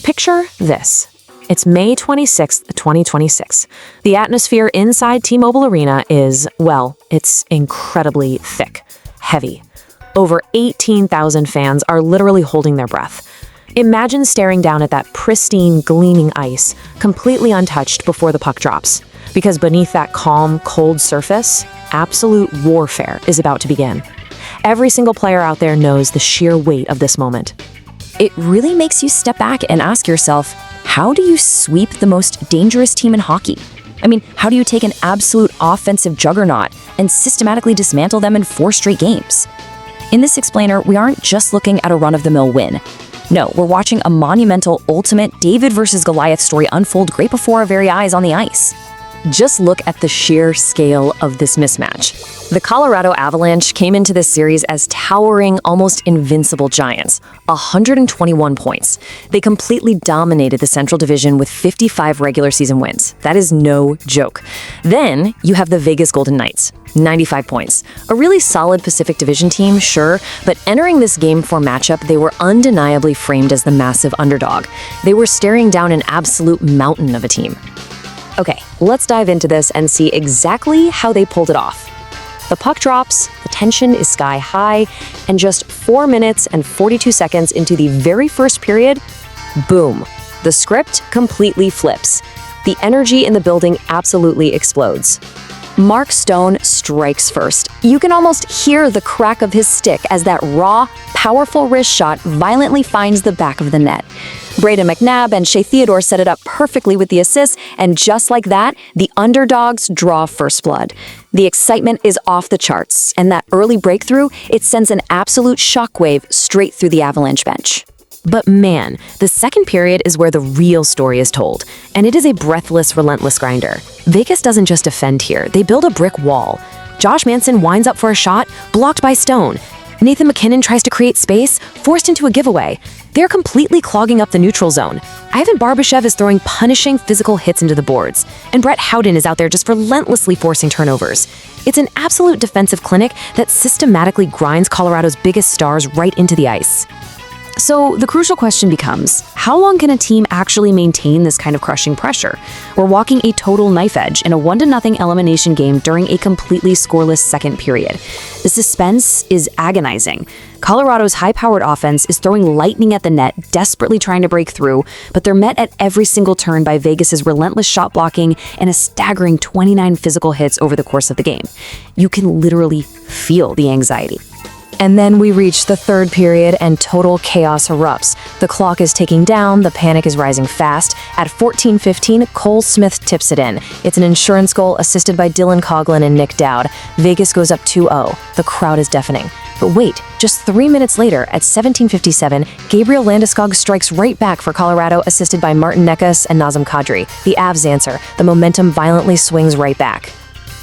Picture this. It's May 26th, 2026. The atmosphere inside T-Mobile Arena is, well, it's incredibly thick, heavy. Over 18,000 fans are literally holding their breath. Imagine staring down at that pristine, gleaming ice, completely untouched before the puck drops. Because beneath that calm, cold surface, absolute warfare is about to begin. Every single player out there knows the sheer weight of this moment. It really makes you step back and ask yourself, how do you sweep the most dangerous team in hockey? I mean, how do you take an absolute offensive juggernaut and systematically dismantle them in 4 straight games? In this explainer, we aren't just looking at a run-of-the-mill win. No, we're watching a monumental, ultimate David versus Goliath story unfold right before our very eyes on the ice. Just look at the sheer scale of this mismatch. The Colorado Avalanche came into this series as towering, almost invincible giants, 121 points. They completely dominated the Central Division with 55 regular season wins. That is no joke. Then you have the Vegas Golden Knights, 95 points. A really solid Pacific Division team, sure, but entering this Game 4 matchup, they were undeniably framed as the massive underdog. They were staring down an absolute mountain of a team. Okay, let's dive into this and see exactly how they pulled it off. The puck drops, the tension is sky high, and just 4 minutes and 42 seconds into the very first period, boom, the script completely flips. The energy in the building absolutely explodes. Mark Stone strikes first. You can almost hear the crack of his stick as that raw, powerful wrist shot violently finds the back of the net. Braden McNabb and Shea Theodore set it up perfectly with the assist, and just like that, the underdogs draw first blood. The excitement is off the charts, and that early breakthrough, it sends an absolute shockwave straight through the Avalanche bench. But man, the second period is where the real story is told, and it is a breathless, relentless grinder. Vegas doesn't just defend here, they build a brick wall. Josh Manson winds up for a shot, blocked by Stone. Nathan MacKinnon tries to create space, forced into a giveaway. They're completely clogging up the neutral zone. Ivan Barbashev is throwing punishing physical hits into the boards, and Brett Howden is out there just relentlessly forcing turnovers. It's an absolute defensive clinic that systematically grinds Colorado's biggest stars right into the ice. So the crucial question becomes, how long can a team actually maintain this kind of crushing pressure? We're walking a total knife edge in a 1-0 elimination game during a completely scoreless second period. The suspense is agonizing. Colorado's high-powered offense is throwing lightning at the net, desperately trying to break through, but they're met at every single turn by Vegas's relentless shot blocking and a staggering 29 physical hits over the course of the game. You can literally feel the anxiety. And then we reach the third period and total chaos erupts. The clock is ticking down, the panic is rising fast. At 14:15, Cole Smith tips it in. It's an insurance goal assisted by Dylan Coughlin and Nick Dowd. Vegas goes up 2-0. The crowd is deafening. But wait, just 3 minutes later, at 17:57, Gabriel Landeskog strikes right back for Colorado, assisted by Martin Necas and Nazem Kadri. The Avs answer. The momentum violently swings right back.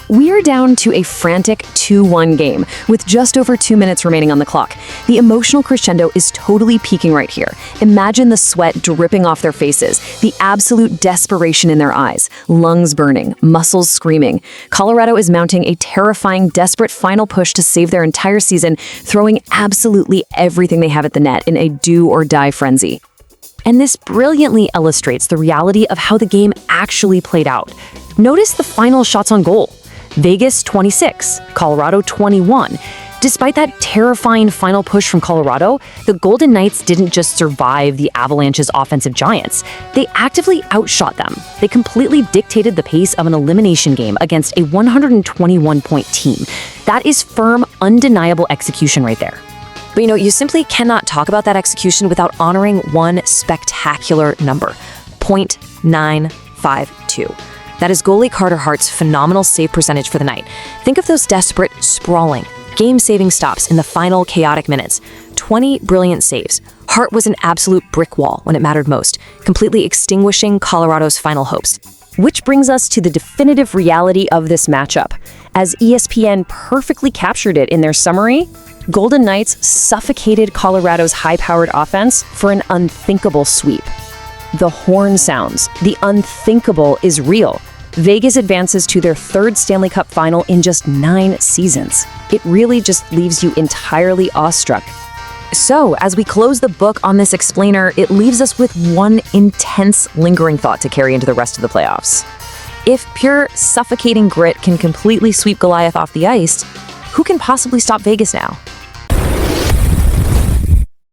We're down to a frantic 2-1 game with just over 2 minutes remaining on the clock. The emotional crescendo is totally peaking right here. Imagine the sweat dripping off their faces, the absolute desperation in their eyes, lungs burning, muscles screaming. Colorado is mounting a terrifying, desperate final push to save their entire season, throwing absolutely everything they have at the net in a do-or-die frenzy. And this brilliantly illustrates the reality of how the game actually played out. Notice the final shots on goal. Vegas 26, Colorado 21. Despite that terrifying final push from Colorado, the Golden Knights didn't just survive the Avalanche's offensive giants. They actively outshot them. They completely dictated the pace of an elimination game against a 121-point team. That is firm, undeniable execution right there. But you simply cannot talk about that execution without honoring one spectacular number, .952. That is goalie Carter Hart's phenomenal save percentage for the night. Think of those desperate, sprawling, game-saving stops in the final chaotic minutes. 20 brilliant saves. Hart was an absolute brick wall when it mattered most, completely extinguishing Colorado's final hopes. Which brings us to the definitive reality of this matchup. As ESPN perfectly captured it in their summary, Golden Knights suffocated Colorado's high-powered offense for an unthinkable sweep. The horn sounds. The unthinkable is real. Vegas advances to their third Stanley Cup Final in just 9 seasons. It really just leaves you entirely awestruck. So, as we close the book on this explainer, it leaves us with one intense, lingering thought to carry into the rest of the playoffs. If pure, suffocating grit can completely sweep Goliath off the ice, who can possibly stop Vegas now?